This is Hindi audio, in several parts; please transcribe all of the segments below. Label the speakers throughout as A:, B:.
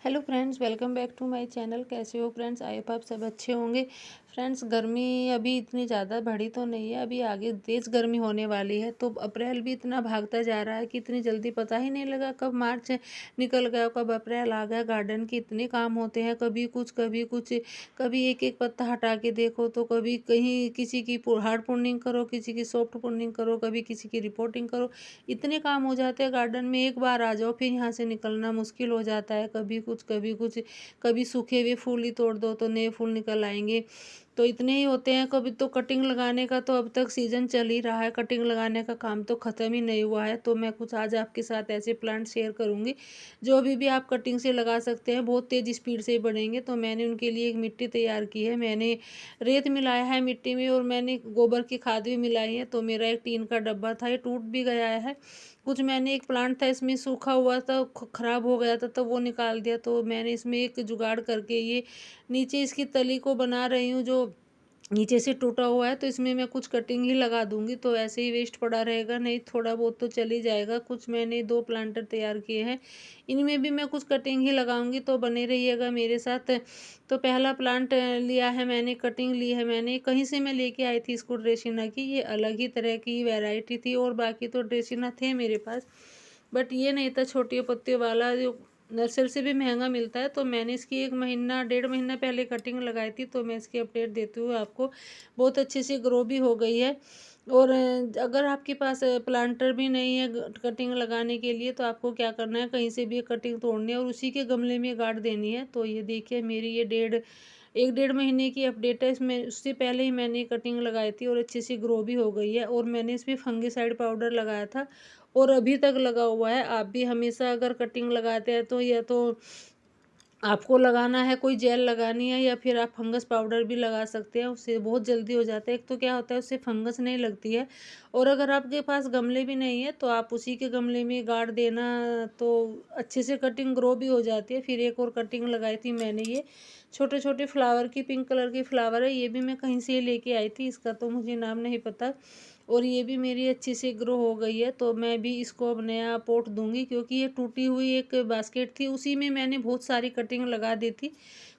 A: Hello friends, welcome back to my channel. कैसे हो फ्रेंड्स? आई होप आप सब अच्छे होंगे। फ्रेंड्स, गर्मी अभी इतनी ज़्यादा बढ़ी तो नहीं है, अभी आगे तेज़ गर्मी होने वाली है। तो अप्रैल भी इतना भागता जा रहा है कि इतनी जल्दी पता ही नहीं लगा कब मार्च निकल गया, कब अप्रैल आ गया। गार्डन के इतने काम होते हैं, कभी कुछ कभी कुछ, कभी एक एक पत्ता हटा के देखो तो कभी कहीं किसी की हार्ड प्रूनिंग करो, किसी की सॉफ्ट प्रूनिंग करो, कभी किसी की रिपोर्टिंग करो। इतने काम हो जाते हैं गार्डन में, एक बार आ जाओ फिर यहाँ से निकलना मुश्किल हो जाता है। कभी कुछ कभी कुछ, कभी सूखे हुए फूल ही तोड़ दो तो नए फूल निकल आएंगे। तो इतने ही होते हैं। कभी तो कटिंग लगाने का तो अब तक सीजन चल ही रहा है, कटिंग लगाने का काम तो ख़त्म ही नहीं हुआ है। तो मैं कुछ आज आपके साथ ऐसे प्लांट शेयर करूंगी जो अभी भी आप कटिंग से लगा सकते हैं, बहुत तेज़ स्पीड से बढ़ेंगे। तो मैंने उनके लिए एक मिट्टी तैयार की है, मैंने रेत मिलाया है मिट्टी में और मैंने गोबर की खाद भी मिलाई है। तो मेरा एक टीन का डब्बा था, ये टूट भी गया है। कुछ मैंने एक प्लांट था इसमें सूखा हुआ था, खराब हो गया था, तो वो निकाल दिया। तो मैंने इसमें एक जुगाड़ करके ये नीचे इसकी तली को बना रही हूँ, जो नीचे से टूटा हुआ है। तो इसमें मैं कुछ कटिंग ही लगा दूंगी, तो ऐसे ही वेस्ट पड़ा रहेगा, नहीं थोड़ा बहुत तो चल ही जाएगा। कुछ मैंने 2 प्लांटर तैयार किए हैं, इनमें भी मैं कुछ कटिंग ही लगाऊंगी, तो बने रहिएगा मेरे साथ। तो पहला प्लांट लिया है मैंने, कटिंग ली है मैंने, कहीं से मैं लेके आई थी इसको ड्रेसिना की। ये अलग ही तरह की वैरायटी थी, और बाकी तो ड्रेसिना थे मेरे पास, बट ये नहीं था छोटे पत्ते वाला जो नर्सरी से भी महंगा मिलता है। तो मैंने इसकी 1 महीना 1.5 महीना पहले कटिंग लगाई थी, तो मैं इसकी अपडेट देती हूँ आपको। बहुत अच्छे से ग्रो भी हो गई है। और अगर आपके पास प्लांटर भी नहीं है कटिंग लगाने के लिए, तो आपको क्या करना है, कहीं से भी कटिंग तोड़नी है और उसी के गमले में गाड़ देनी है। तो ये देखिए मेरी ये 1.5 महीने की अपडेट है। इसमें उससे पहले ही मैंने कटिंग लगाई थी और अच्छे से ग्रो भी हो गई है। और मैंने इसमें फंगिसाइड पाउडर लगाया था और अभी तक लगा हुआ है। आप भी हमेशा अगर कटिंग लगाते हैं तो या तो आपको लगाना है, कोई जेल लगानी है, या फिर आप फंगस पाउडर भी लगा सकते हैं, उससे बहुत जल्दी हो जाता है। एक तो क्या होता है, उससे फंगस नहीं लगती है। और अगर आपके पास गमले भी नहीं है तो आप उसी के गमले में गाड़ देना, तो अच्छे से कटिंग ग्रो भी हो जाती है। फिर एक और कटिंग लगाई थी मैंने, ये छोटे छोटे फ्लावर की, पिंक कलर की फ्लावर है, ये भी मैं कहीं से लेके आई थी, इसका तो मुझे नाम नहीं पता। और ये भी मेरी अच्छी से ग्रो हो गई है। तो मैं भी इसको अब नया पोट दूंगी, क्योंकि ये टूटी हुई एक बास्केट थी, उसी में मैंने बहुत सारी कटिंग लगा दी थी।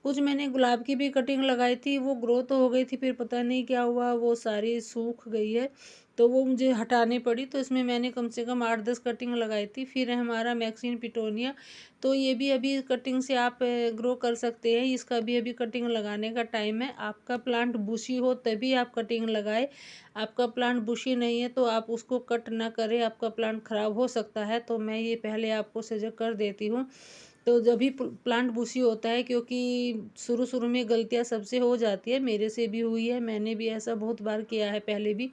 A: कुछ मैंने गुलाब की भी कटिंग लगाई थी, वो ग्रो तो हो गई थी, फिर पता नहीं क्या हुआ वो सारी सूख गई है, तो वो मुझे हटानी पड़ी। तो इसमें मैंने कम से कम 8-10 कटिंग लगाई थी। फिर है हमारा मैक्सिन पिटोनिया, तो ये भी अभी कटिंग से आप ग्रो कर सकते हैं, इसका भी अभी कटिंग लगाने का टाइम है। आपका प्लांट बुशी हो तभी आप कटिंग लगाए, आपका प्लांट बुशी नहीं है तो आप उसको कट ना करें, आपका प्लांट ख़राब हो सकता है। तो मैं ये पहले आपको सजेस्ट कर देती हूँ। तो जब भी प्लांट बुशी होता है, क्योंकि शुरू शुरू में गलतियाँ सबसे हो जाती है, मेरे से भी हुई है, मैंने भी ऐसा बहुत बार किया है पहले भी।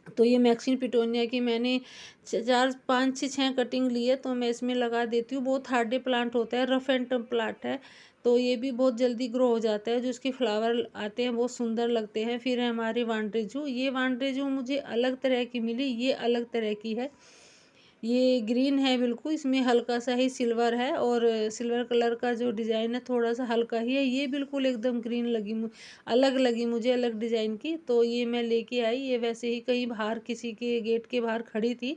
A: तो ये मैक्सिन पिटोनिया की मैंने 4 5 से 6 कटिंग ली है, तो मैं इसमें लगा देती हूँ। बहुत हार्डे प्लांट होता है, रफ एंड टफ प्लांट है, तो ये भी बहुत जल्दी ग्रो हो जाता है। जो इसके फ्लावर आते हैं बहुत सुंदर लगते हैं। फिर है हमारी वांड्रेजू, ये वांड्रेजू मुझे अलग तरह की मिली, ये अलग तरह की है, ये ग्रीन है बिल्कुल, इसमें हल्का सा ही सिल्वर है, और सिल्वर कलर का जो डिज़ाइन है थोड़ा सा हल्का ही है। ये बिल्कुल एकदम ग्रीन लगी, अलग लगी मुझे, अलग डिज़ाइन की। तो ये मैं लेके आई, ये वैसे ही कहीं बाहर किसी के गेट के बाहर खड़ी थी,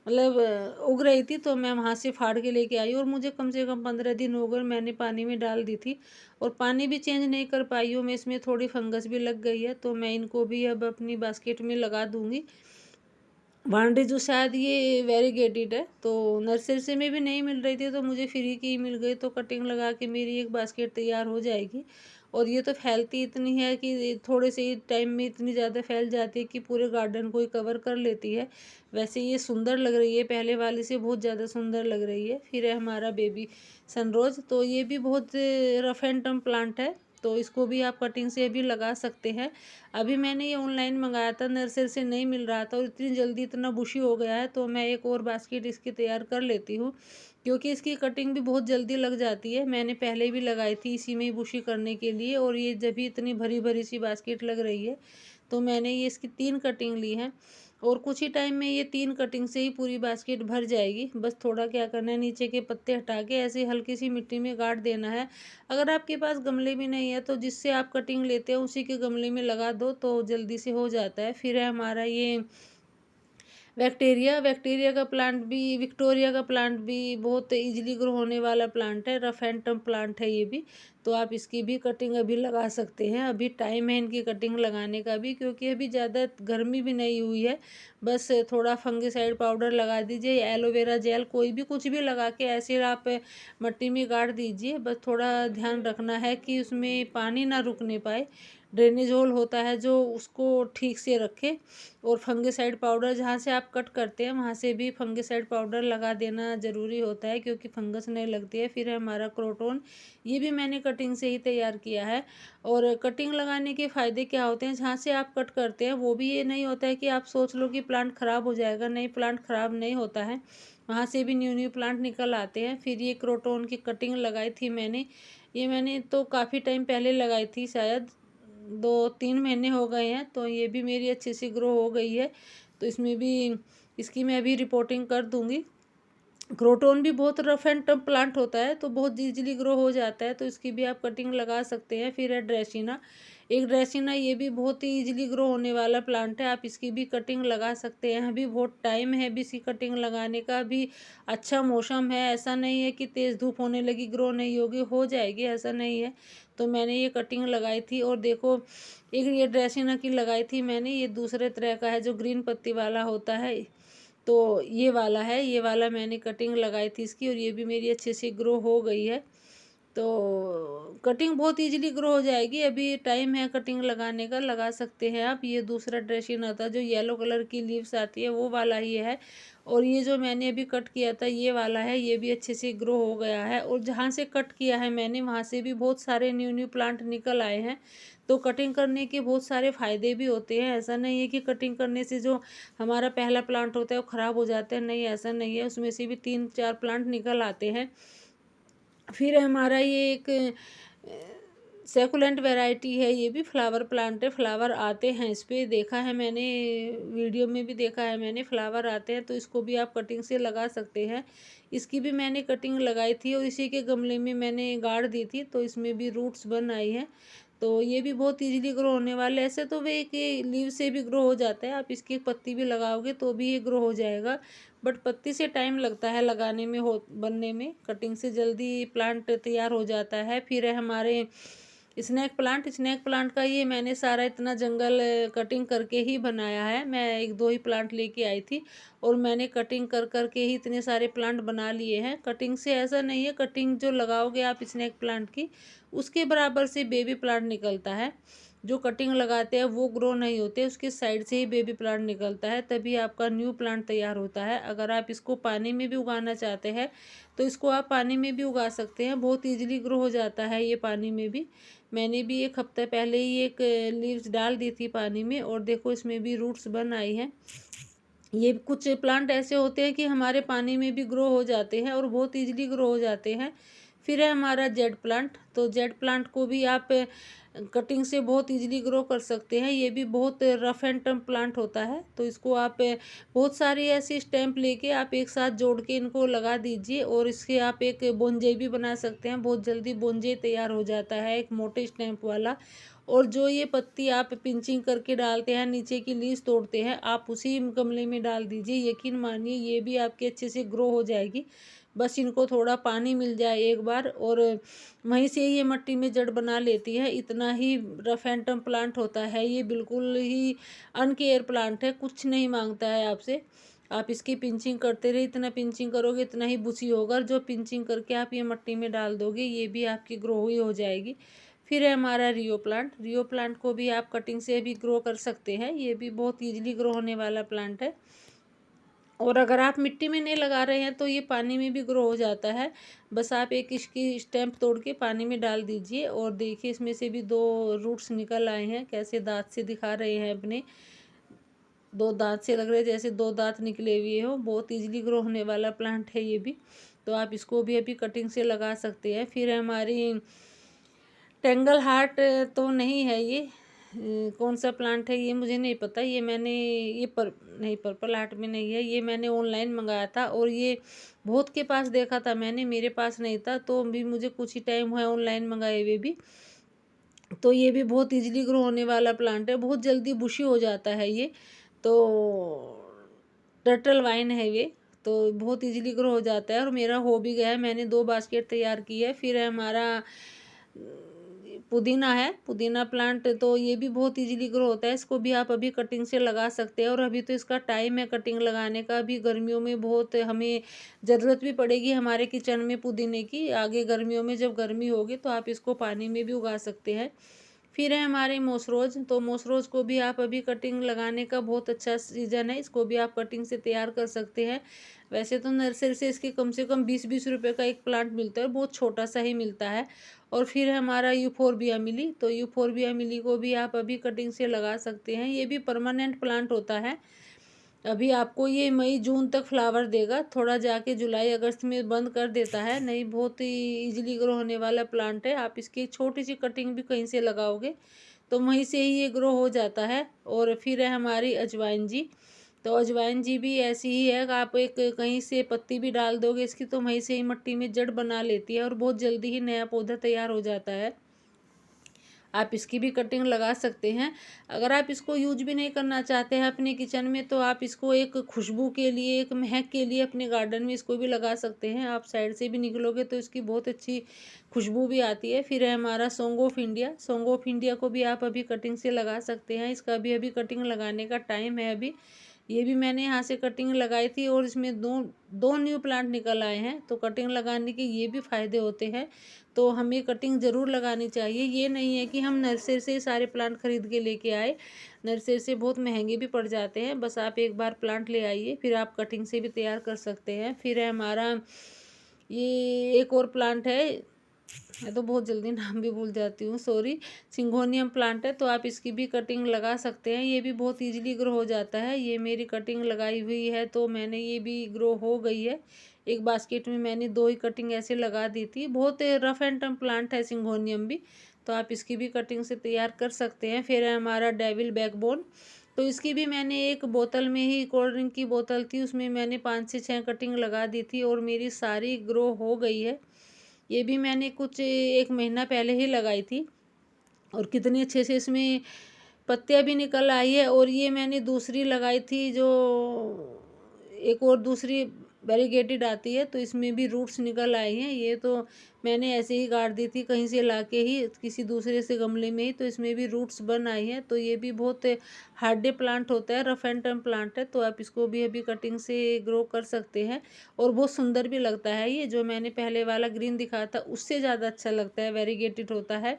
A: मतलब उग रही थी, तो मैं वहाँ से फाड़ के लेके आई। और मुझे कम से कम 15 दिन हो गए, मैंने पानी में डाल दी थी और पानी भी चेंज नहीं कर पाई हूँ मैं, इसमें थोड़ी फंगस भी लग गई है। तो मैं इनको भी अब अपनी बास्केट में लगा दूँगी। वांडे जो शायद ये वेरीगेटेड है, तो नर्सरी से में भी नहीं मिल रही थी, तो मुझे फ्री की मिल गई। तो कटिंग लगा के मेरी एक बास्केट तैयार हो जाएगी। और ये तो फैलती इतनी है कि थोड़े से ही टाइम में इतनी ज़्यादा फैल जाती है कि पूरे गार्डन को ही कवर कर लेती है। वैसे ये सुंदर लग रही है, पहले वाले से बहुत ज़्यादा सुंदर लग रही है। फिर है हमारा बेबी सनरोज, तो ये भी बहुत रफ एंड टर्म प्लांट है, तो इसको भी आप कटिंग से भी लगा सकते हैं। अभी मैंने ये ऑनलाइन मंगाया था, नर्सरी से नहीं मिल रहा था और इतनी जल्दी इतना बुशी हो गया है, तो मैं एक और बास्केट इसकी तैयार कर लेती हूँ, क्योंकि इसकी कटिंग भी बहुत जल्दी लग जाती है। मैंने पहले भी लगाई थी इसी में ही बुशी करने के लिए, और ये जब भी इतनी भरी भरी सी बास्केट लग रही है, तो मैंने ये इसकी 3 कटिंग ली है। और कुछ ही टाइम में ये 3 कटिंग से ही पूरी बास्केट भर जाएगी। बस थोड़ा क्या करना है, नीचे के पत्ते हटा के ऐसे हल्की सी मिट्टी में गाड़ देना है। अगर आपके पास गमले भी नहीं है तो जिससे आप कटिंग लेते हैं उसी के गमले में लगा दो, तो जल्दी से हो जाता है। फिर है हमारा ये विक्टोरिया का प्लांट भी, विक्टोरिया का प्लांट भी बहुत इजीली ग्रो होने वाला प्लांट है, रफ एंड टफ प्लांट है ये भी। तो आप इसकी भी कटिंग अभी लगा सकते हैं, अभी टाइम है इनकी कटिंग लगाने का भी, क्योंकि अभी ज़्यादा गर्मी भी नहीं हुई है। बस थोड़ा फंगिसाइड पाउडर लगा दीजिए, एलोवेरा जेल कोई भी कुछ भी लगा के ऐसे आप मिट्टी में गाड़ दीजिए। बस थोड़ा ध्यान रखना है कि उसमें पानी ना रुकने पाए, ड्रेनेज होल होता है जो, उसको ठीक से रखे। और फंगिसाइड पाउडर जहाँ से आप कट करते हैं वहाँ से भी फंगिसाइड पाउडर लगा देना ज़रूरी होता है, क्योंकि फंगस नहीं लगती है। फिर हमारा क्रोटोन, ये भी मैंने कटिंग से ही तैयार किया है। और कटिंग लगाने के फ़ायदे क्या होते हैं, जहाँ से आप कट करते हैं वो भी ये नहीं होता है कि आप सोच लो कि प्लांट ख़राब हो जाएगा, नहीं, प्लांट ख़राब नहीं होता है, वहाँ से भी न्यू न्यू प्लांट निकल आते हैं। फिर ये क्रोटोन की कटिंग लगाई थी मैंने, ये मैंने तो काफ़ी टाइम पहले लगाई थी, शायद 2-3 महीने हो गए हैं। तो ये भी मेरी अच्छी सी ग्रो हो गई है। तो इसमें भी, इसकी मैं अभी रिपोर्टिंग कर दूंगी। क्रोटोन भी बहुत रफ एंड टफ प्लांट होता है, तो बहुत इजीली ग्रो हो जाता है, तो इसकी भी आप कटिंग लगा सकते हैं। फिर है ड्रेसिना, एक ड्रेसिना, ये भी बहुत ही इजीली ग्रो होने वाला प्लांट है, आप इसकी भी कटिंग लगा सकते हैं। अभी बहुत टाइम है अभी इसकी कटिंग लगाने का, अभी अच्छा मौसम है, ऐसा नहीं है कि तेज़ धूप होने लगी ग्रो नहीं होगी, हो जाएगी, ऐसा नहीं है। तो मैंने ये कटिंग लगाई थी। और देखो, एक ये ड्रेसिना की लगाई थी मैंने, ये दूसरे तरह का है जो ग्रीन पत्ती वाला होता है, तो ये वाला है, ये वाला मैंने कटिंग लगाई थी इसकी, और ये भी मेरी अच्छे से ग्रो हो गई है। तो कटिंग बहुत इजीली ग्रो हो जाएगी, अभी टाइम है कटिंग लगाने का, लगा सकते हैं आप। ये दूसरा ड्रेसिन आता है जो येलो कलर की लीव्स आती है, वो वाला ही है। और ये जो मैंने अभी कट किया था ये वाला है, ये भी अच्छे से ग्रो हो गया है। और जहाँ से कट किया है मैंने वहाँ से भी बहुत सारे न्यू न्यू प्लांट निकल आए हैं। तो कटिंग करने के बहुत सारे फ़ायदे भी होते हैं, ऐसा नहीं है कि कटिंग करने से जो हमारा पहला प्लांट होता है वो ख़राब हो जाता है, नहीं, ऐसा नहीं है, उसमें से भी 3-4 प्लांट निकल आते हैं। फिर हमारा ये एक सेकुलेंट वैरायटी है, ये भी फ्लावर प्लांट है, फ्लावर आते हैं इस पर, देखा है मैंने, वीडियो में भी देखा है मैंने, फ्लावर आते हैं, तो इसको भी आप कटिंग से लगा सकते हैं। इसकी भी मैंने कटिंग लगाई थी और इसी के गमले में मैंने गाड़ दी थी, तो इसमें भी रूट्स बन आई हैं। तो ये भी बहुत इजीली ग्रो होने वाले, ऐसे तो वे एक लीव से भी ग्रो हो जाता है, आप इसकी एक पत्ती भी लगाओगे तो भी ये ग्रो हो जाएगा, बट पत्ती से टाइम लगता है लगाने में, हो बनने में, कटिंग से जल्दी प्लांट तैयार हो जाता है। फिर है हमारे स्नैक प्लांट का, ये मैंने सारा इतना जंगल कटिंग करके ही बनाया है, मैं 1-2 ही प्लांट लेके आई थी और मैंने कटिंग कर करके ही इतने सारे प्लांट बना लिए हैं। कटिंग से ऐसा नहीं है, कटिंग जो लगाओगे आप स्नैक प्लांट की, उसके बराबर से बेबी प्लांट निकलता है। जो कटिंग लगाते हैं वो ग्रो नहीं होते, उसके साइड से ही बेबी प्लांट निकलता है, तभी आपका न्यू प्लांट तैयार होता है। अगर आप इसको पानी में भी उगाना चाहते हैं तो इसको आप पानी में भी उगा सकते हैं, बहुत ईजिली ग्रो हो जाता है ये पानी में भी। मैंने भी 1 हफ्ते पहले ही एक लीव्स डाल दी थी पानी में, और देखो इसमें भी रूट्स बन आई हैं। ये कुछ प्लांट ऐसे होते हैं कि हमारे पानी में भी ग्रो हो जाते हैं और बहुत इजीली ग्रो हो जाते हैं। फिर है हमारा जेड प्लांट, तो जेड प्लांट को भी आप कटिंग से बहुत इजीली ग्रो कर सकते हैं, ये भी बहुत रफ एंड टफ प्लांट होता है। तो इसको आप बहुत सारी ऐसी स्टैम्प लेके आप एक साथ जोड़ के इनको लगा दीजिए, और इसके आप एक बोंजे भी बना सकते हैं, बहुत जल्दी बोंजे तैयार हो जाता है, एक मोटे स्टैम्प वाला। और जो ये पत्ती आप पिंचिंग करके डालते हैं, नीचे की लीज तोड़ते हैं, आप उसी गमले में डाल दीजिए, यकीन मानिए ये भी आपके अच्छे से ग्रो हो जाएगी। बस इनको थोड़ा पानी मिल जाए एक बार, और वहीं से ये मिट्टी में जड़ बना लेती है। इतना ही रफ एंड टफ प्लांट होता है ये, बिल्कुल ही अनकेयर प्लांट है, कुछ नहीं मांगता है आपसे। आप इसकी पिंचिंग करते रहे, इतना पिंचिंग करोगे इतना ही बुशी होगा, और जो पिंचिंग करके आप ये मिट्टी में डाल दोगे ये भी आपकी ग्रो ही हो जाएगी। फिर है हमारा रियो प्लांट, रियो प्लांट को भी आप कटिंग से भी ग्रो कर सकते हैं, ये भी बहुत ईजिली ग्रो होने वाला प्लांट है। और अगर आप मिट्टी में नहीं लगा रहे हैं तो ये पानी में भी ग्रो हो जाता है, बस आप एक इसकी स्टेम्प तोड़ के पानी में डाल दीजिए, और देखिए इसमें से भी 2 रूट्स निकल आए हैं, कैसे दांत से दिखा रहे हैं अपने, 2 दांत से लग रहे हैं जैसे 2 दांत निकले हुए हो, बहुत इजीली ग्रो होने वाला प्लांट है ये भी। तो आप इसको भी अभी कटिंग से लगा सकते हैं। फिर हमारी टेंगल हार्ट, तो नहीं है ये, कौन सा प्लांट है ये मुझे नहीं पता, ये मैंने ये नहीं, पर्पल हार्ट में नहीं है, ये मैंने ऑनलाइन मंगाया था, और ये बहुत के पास देखा था मैंने, मेरे पास नहीं था, तो भी मुझे कुछ ही टाइम हुआ है ऑनलाइन मंगाए हुए भी। तो ये भी बहुत इजीली ग्रो होने वाला प्लांट है, बहुत जल्दी बुशी हो जाता है ये। तो टर्टल वाइन है ये, तो बहुत इजीली ग्रो हो जाता है और मेरा हो भी गया है। मैंने 2 बास्केट तैयार की है। फिर है हमारा पुदीना है, पुदीना प्लांट, तो ये भी बहुत इजीली ग्रो होता है। इसको भी आप अभी कटिंग से लगा सकते हैं और अभी तो इसका टाइम है कटिंग लगाने का। अभी गर्मियों में बहुत हमें ज़रूरत भी पड़ेगी हमारे किचन में पुदीने की। आगे गर्मियों में जब गर्मी होगी तो आप इसको पानी में भी उगा सकते हैं। फिर है हमारे मोसरोज, तो मोसरोज को भी आप अभी कटिंग लगाने का बहुत अच्छा सीज़न है। इसको भी आप कटिंग से तैयार कर सकते हैं। वैसे तो नर्सरी से इसके कम से कम 20-20 रुपए का एक प्लांट मिलता है, बहुत छोटा सा ही मिलता है। और फिर है हमारा यूफोरबिया मिली, तो यूफोरबिया मिली को भी आप अभी कटिंग से लगा सकते हैं। ये भी परमानेंट प्लांट होता है। अभी आपको ये मई जून तक फ्लावर देगा, थोड़ा जाके जुलाई अगस्त में बंद कर देता है। नहीं, बहुत ही इजीली ग्रो होने वाला प्लांट है। आप इसकी छोटी सी कटिंग भी कहीं से लगाओगे तो वहीं से ही ये ग्रो हो जाता है। और फिर है हमारी अजवाइन जी, तो अजवाइन जी भी ऐसी ही है कि आप एक कहीं से पत्ती भी डाल दोगे इसकी तो वहीं से ही मिट्टी में जड़ बना लेती है और बहुत जल्दी ही नया पौधा तैयार हो जाता है। आप इसकी भी कटिंग लगा सकते हैं। अगर आप इसको यूज भी नहीं करना चाहते हैं अपने किचन में तो आप इसको एक खुशबू के लिए, एक महक के लिए अपने गार्डन में इसको भी लगा सकते हैं। आप साइड से भी निकलोगे तो इसकी बहुत अच्छी खुशबू भी आती है। फिर है हमारा song of India, song of India को भी आप अभी कटिंग से लगा सकते हैं। इसका भी अभी कटिंग लगाने का टाइम है। अभी ये भी मैंने यहाँ से कटिंग लगाई थी और इसमें दो न्यू प्लांट निकल आए हैं। तो कटिंग लगाने के ये भी फ़ायदे होते हैं, तो हमें कटिंग ज़रूर लगानी चाहिए। ये नहीं है कि हम नर्सरी से सारे प्लांट खरीद के लेके आए, नर्सरी से बहुत महंगे भी पड़ जाते हैं। बस आप एक बार प्लांट ले आइए, फिर आप कटिंग से भी तैयार कर सकते हैं। फिर है हमारा ये एक और प्लांट है, मैं तो बहुत जल्दी नाम भी भूल जाती हूँ, सॉरी, सिंगोनियम प्लांट है, तो आप इसकी भी कटिंग लगा सकते हैं। ये भी बहुत इजीली ग्रो हो जाता है। ये मेरी कटिंग लगाई हुई है तो मैंने ये भी ग्रो हो गई है। एक बास्केट में मैंने 2 ही कटिंग ऐसे लगा दी थी। बहुत रफ एंड टफ प्लांट है सिंगोनियम भी, तो आप इसकी भी कटिंग से तैयार कर सकते हैं। फिर है हमारा डेविल बैकबोन, तो इसकी भी मैंने एक बोतल में ही, कोल्ड ड्रिंक की बोतल थी, उसमें मैंने 5 से 6 कटिंग लगा दी थी और मेरी सारी ग्रो हो गई है। ये भी मैंने कुछ 1 महीना पहले ही लगाई थी और कितनी अच्छे से इसमें पत्तियां भी निकल आई है। और ये मैंने दूसरी लगाई थी, जो एक और दूसरी वेरीगेटेड आती है, तो इसमें भी रूट्स निकल आए हैं। ये तो मैंने ऐसे ही गाड़ दी थी कहीं से लाके ही, किसी दूसरे से गमले में ही, तो इसमें भी रूट्स बन आई हैं। तो ये भी बहुत हार्डे प्लांट होता है, रफ एंड टर्म प्लांट है, तो आप इसको भी अभी कटिंग से ग्रो कर सकते हैं और बहुत सुंदर भी लगता है। ये जो मैंने पहले वाला ग्रीन दिखाया था उससे ज़्यादा अच्छा लगता है, वेरीगेटेड होता है।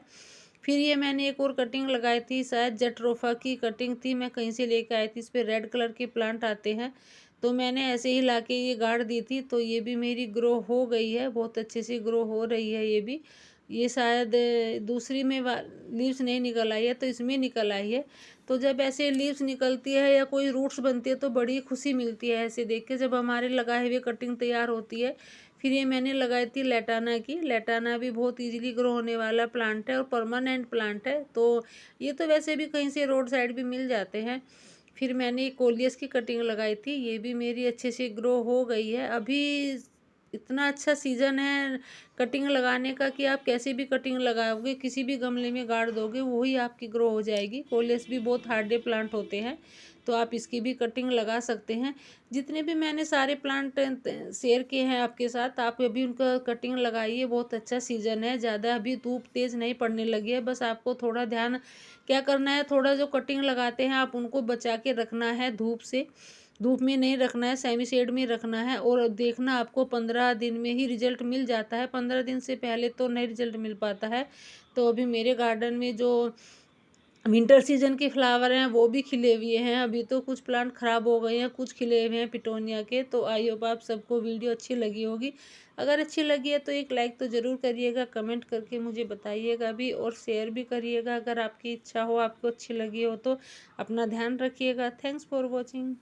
A: फिर ये मैंने एक और कटिंग लगाई थी, शायद जट्रोफा की कटिंग थी, मैं कहीं से लेके आई थी। इस पर रेड कलर के प्लांट आते हैं, तो मैंने ऐसे ही लाके ये गाड़ दी थी, तो ये भी मेरी ग्रो हो गई है, बहुत अच्छे से ग्रो हो रही है ये भी। ये शायद दूसरी में लीव्स नहीं निकल आई है, तो इसमें निकल आई है। तो जब ऐसे लीव्स निकलती है या कोई रूट्स बनती है तो बड़ी खुशी मिलती है ऐसे देख के, जब हमारे लगाए हुए कटिंग तैयार होती है। फिर ये मैंने लगाई थी लेटाना की, लेटाना भी बहुत इजीली ग्रो होने वाला प्लांट है और परमानेंट प्लांट है, तो ये तो वैसे भी कहीं से रोड साइड भी मिल जाते हैं। फिर मैंने कोलियस की कटिंग लगाई थी, ये भी मेरी अच्छे से ग्रो हो गई है। अभी इतना अच्छा सीज़न है कटिंग लगाने का कि आप कैसे भी कटिंग लगाओगे, किसी भी गमले में गाड़ दोगे वही आपकी ग्रो हो जाएगी। कोलियस भी बहुत हार्डे प्लांट होते हैं, तो आप इसकी भी कटिंग लगा सकते हैं। जितने भी मैंने सारे प्लांट शेयर किए हैं आपके साथ, आप अभी उनका कटिंग लगाइए, बहुत अच्छा सीज़न है। ज़्यादा अभी धूप तेज़ नहीं पड़ने लगी है, बस आपको थोड़ा ध्यान क्या करना है, थोड़ा जो कटिंग लगाते हैं आप उनको बचा के रखना है धूप से, धूप में नहीं रखना है, सेमी शेड में रखना है। और देखना आपको 15 दिन में ही रिजल्ट मिल जाता है, 15 दिन से पहले तो नहीं रिजल्ट मिल पाता है। तो अभी मेरे गार्डन में जो विंटर सीजन के फ्लावर हैं वो भी खिले हुए हैं। अभी तो कुछ प्लांट ख़राब हो गए हैं, कुछ खिले हुए हैं पिटोनिया के। तो आई होप आप सबको वीडियो अच्छी लगी होगी। अगर अच्छी लगी है तो एक लाइक तो ज़रूर करिएगा, कमेंट करके मुझे बताइएगा भी और शेयर भी करिएगा अगर आपकी इच्छा हो, आपको अच्छी लगी हो तो। अपना ध्यान रखिएगा। Thanks for watching.